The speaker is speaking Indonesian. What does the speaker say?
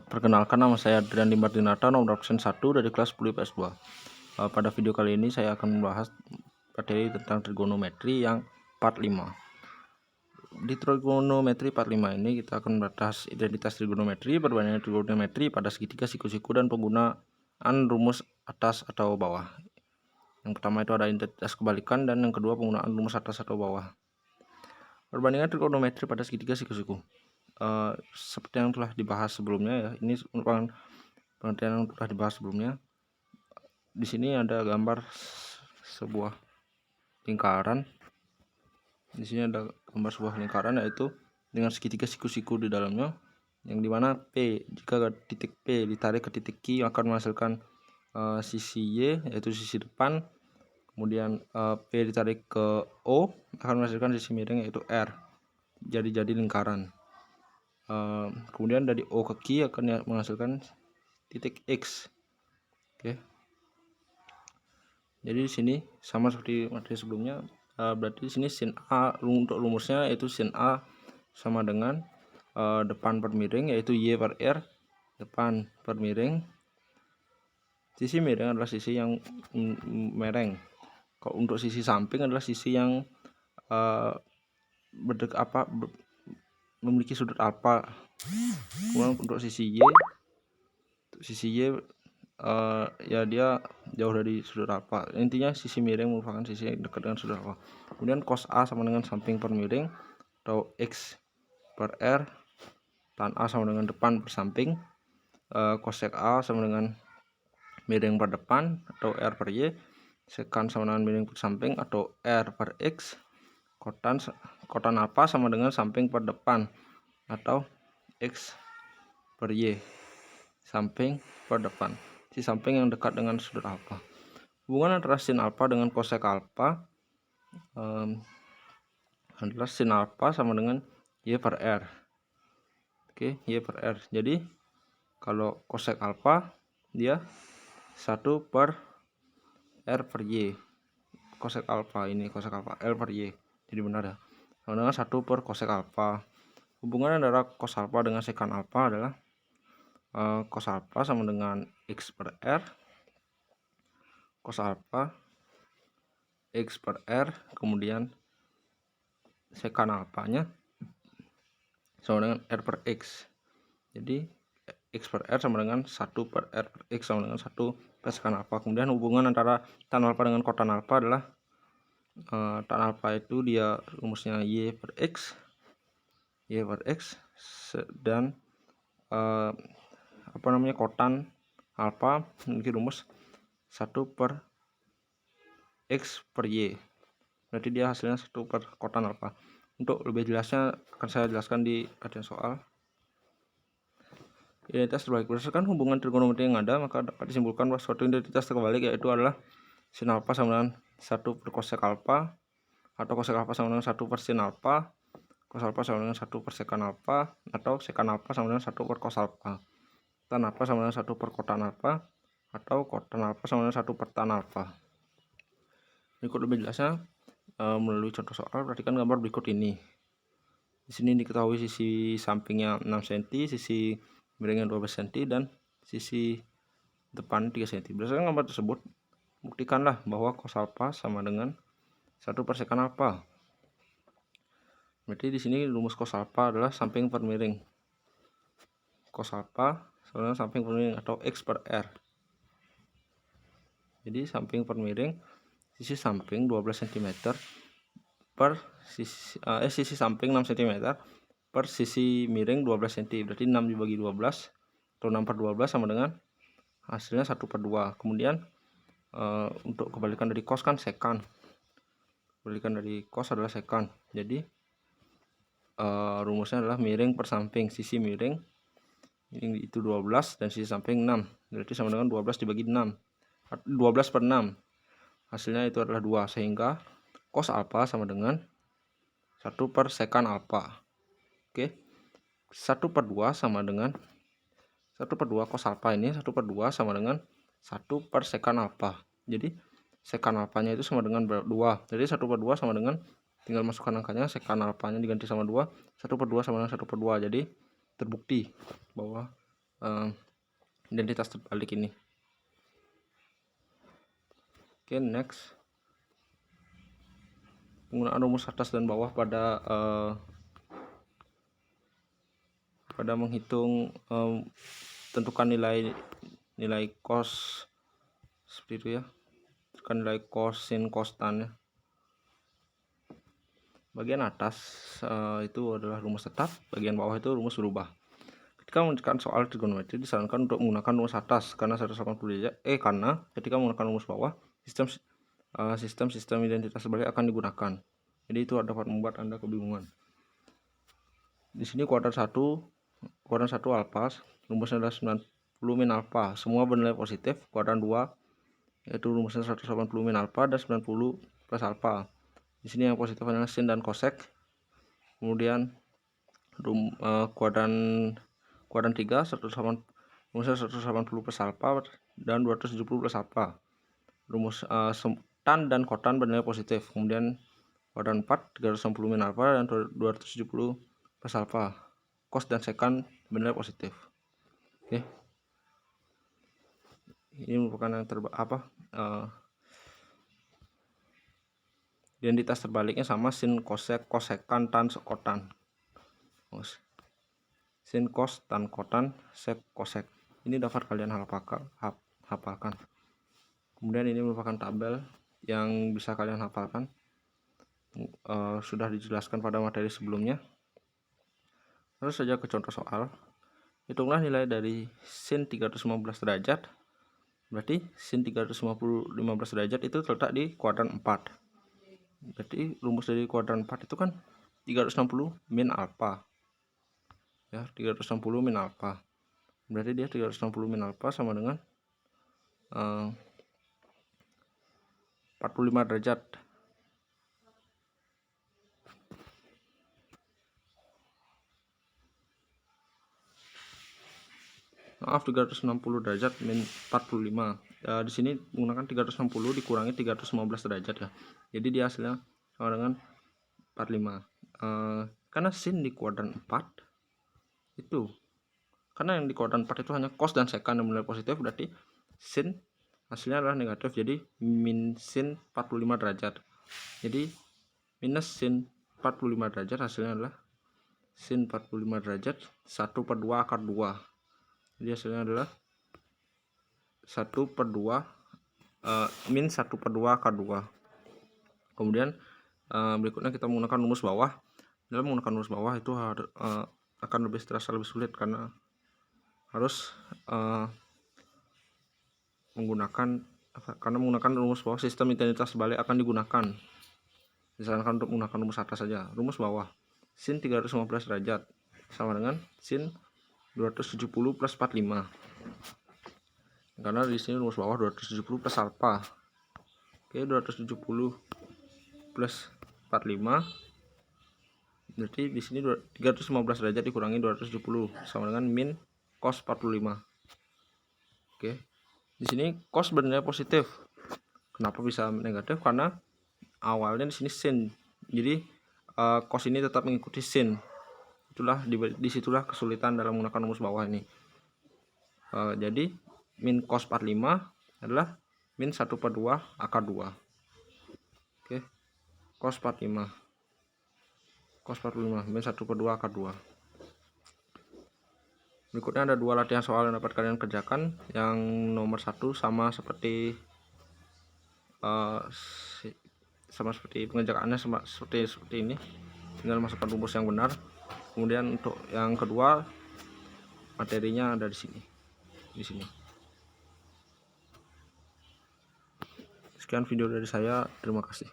Perkenalkan, nama saya Adrian Dimardinata, nomor absen 1 dari kelas 10 IPS 2. Pada video kali ini saya akan membahas materi tentang trigonometri yang part 5. Di trigonometri part 5 ini kita akan membahas identitas trigonometri, perbandingan trigonometri pada segitiga, siku-siku, dan penggunaan rumus atas atau bawah. Yang pertama itu ada identitas kebalikan, dan yang kedua penggunaan rumus atas atau bawah. Perbandingan trigonometri pada segitiga, siku-siku. Seperti yang telah dibahas sebelumnya ya, ini merupakan pengertian yang telah dibahas sebelumnya. Di sini ada gambar sebuah lingkaran. Di sini ada gambar sebuah lingkaran, yaitu dengan segitiga, siku-siku di dalamnya, yang dimana P, jika titik P ditarik ke titik Q akan menghasilkan sisi Y, yaitu sisi depan. Kemudian P ditarik ke O akan menghasilkan sisi miring, yaitu R. Jadi lingkaran. Kemudian dari O ke Q akan menghasilkan titik X. Oke. Jadi di sini sama seperti materi sebelumnya. Berarti di sini sin A, untuk rumusnya yaitu sin A sama dengan depan per miring, yaitu Y per R. Depan per miring, sisi miring adalah sisi yang mereng. Kalau untuk sisi samping adalah sisi yang memiliki sudut alfa. Kemudian untuk sisi Y ya dia jauh dari sudut alfa. Intinya sisi miring merupakan sisi yang dekat dengan sudut alfa. Kemudian cos A sama dengan samping per miring, atau X per R, tan A sama dengan depan per samping, cosec A sama dengan miring per depan, atau R per Y, sekan sama dengan miring per samping, atau R per X, kotan alfa sama dengan samping per depan, atau X per Y, samping per depan. Si samping yang dekat dengan sudut alfa. Hubungan antara sin alfa dengan cosec alfa adalah sin alfa sama dengan Y per R. Oke, Y per R. Jadi kalau cosec alfa dia 1 per R per Y. Cosec alfa ini, cosec alfa L per Y. Jadi benar ya. Sama dengan 1 per cosec alfa. Hubungan antara cos alfa dengan sekan alfa adalah cos alfa sama dengan X per R, cos alfa X per R, kemudian sekan alfanya sama dengan R per X. Jadi X per R sama dengan 1 per R per X sama dengan 1 per sekan alfa. Kemudian hubungan antara tan alfa dengan kotan alfa adalah tan alfa itu dia rumusnya Y per X dan kotan alfa memiliki rumus 1 per X per Y. Berarti dia hasilnya 1 per kotan alfa. Untuk lebih jelasnya akan saya jelaskan di latihan soal. Identitas terbalik. Berdasarkan hubungan trigonometri yang ada, maka dapat disimpulkan bahwa suatu identitas terbalik yaitu adalah sin alfa sama dengan 1 per cosec alfa, atau cosec alfa sama dengan 1 per sin alfa, cos alfa sama dengan 1 per sekan alfa, atau sekan alfa sama dengan 1 per cos alfa, tan alfa sama dengan 1 per kotan alfa, atau kotan alfa sama dengan 1 per tan alfa. Berikut lebih jelasnya melalui contoh soal. Perhatikan gambar berikut ini. Di sini diketahui sisi sampingnya 6 cm, sisi miringnya 12 cm, dan sisi depan 3 cm. Berdasarkan gambar tersebut, buktikanlah bahwa cos alfa sama dengan 1 per sekan alfa. Berarti di sini rumus cos alfa adalah samping per miring. Cos alfa sama dengan samping per miring, atau X per R. Jadi samping per miring, sisi samping 12 cm per sisi samping 6 cm per sisi miring 12 cm. Berarti 6 dibagi 12 atau 6 per 12 sama dengan hasilnya 1 per 2. Kemudian untuk kebalikan dari cos kan sekan. Kebalikan dari cos adalah sekan. Jadi rumusnya adalah miring per samping. Sisi miring ini itu 12 dan sisi samping 6. Berarti sama dengan 12 dibagi 6. 12 per 6. Hasilnya itu adalah 2, sehingga cos alfa sama dengan 1 per sekan alfa. Oke. 1 per 2 sama dengan 1 per 2 cos alfa ini 1 per 2 sama dengan 1 per sekan alfa. Jadi sekan alfanya itu sama dengan 2. Jadi 1 per 2 sama dengan, tinggal masukkan angkanya, sekan alfanya diganti sama 2, 1 per 2 sama dengan 1 per 2. Jadi terbukti bahwa identitas terbalik ini. Oke, next. Penggunaan rumus atas dan bawah pada menghitung tentukan nilai cos seperti itu ya. Tentukan nilai cos, sin, cos, tan ya. Bagian atas itu adalah rumus tetap, bagian bawah itu rumus berubah. Ketika mengerjakan soal trigonometri disarankan untuk menggunakan rumus atas karena 180 derajat. Karena ketika menggunakan rumus bawah, sistem identitas terbalik akan digunakan. Jadi itu dapat membuat Anda kebingungan. Di sini kuadran 1 alfa, rumusnya adalah 90 min alfa, semua bernilai positif. Kuadran 2 yaitu rumusnya 180 min alfa dan 90 plus alfa. Di sini yang positif adalah sin dan cosec. Kemudian kuadran 3 rumusnya 180 plus alfa dan 270 plus alfa. Rumus tan dan kotan bernilai positif. Kemudian kuadran 4 360 min alfa dan 270 plus alfa. Cos dan sekan bernilai positif. Oke. Ini merupakan yang identitas terbaliknya sama sin, cosec, cosekan, tan, kotan. Sin, cos, tan, kotan, sec, cosec. Ini dapat kalian hafalkan. Kemudian ini merupakan tabel yang bisa kalian hafalkan. Sudah dijelaskan pada materi sebelumnya. Terus saja ke contoh soal. Hitunglah nilai dari sin 315 derajat. Berarti sin 315 derajat itu terletak di kuadran 4. Berarti rumus dari kuadran 4 itu kan 360 min alfa. Ya, 360 min alfa. Berarti dia 360 min alfa sama dengan 45 derajat. Maaf, 360 derajat min 45. Di sini menggunakan 360 dikurangi 315 derajat ya. Jadi dia hasilnya sama dengan 45. Karena sin di kuadran 4 itu, karena yang di kuadran 4 itu hanya cos dan sekan yang bernilai positif, berarti sin hasilnya adalah negatif, jadi min sin 45 derajat. Jadi minus sin 45 derajat hasilnya adalah sin 45 derajat 1/2 akar 2. Jadi hasilnya adalah 1/2 min 1/2 akar 2. Kemudian berikutnya kita menggunakan rumus bawah. Dalam menggunakan rumus bawah itu akan terasa lebih sulit karena harus menggunakan rumus bawah, sistem identitas terbalik akan digunakan. Disarankan untuk menggunakan rumus atas saja. Rumus bawah, sin 315 derajat sama dengan sin 270 plus 45. Karena di sini rumus bawah 270 plus alfa. Oke, 270 plus 45. Berarti di sini 315 derajat dikurangi 270 sama dengan min cos 45. Oke. Di sini cos bernilai positif. Kenapa bisa negatif? Karena awalnya di sini sin. Jadi cos ini tetap mengikuti sin. Disitulah kesulitan dalam menggunakan rumus bawah ini. Jadi min cos 45 adalah min 1/2 akar 2. Oke. Cos 45 min 1/2 akar 2. Berikutnya ada dua latihan soal yang dapat kalian kerjakan. Yang nomor 1 sama seperti pengerjaannya seperti ini. Tinggal masukkan rumus yang benar. Kemudian untuk yang kedua, materinya ada di sini. Sekian video dari saya. Terima kasih.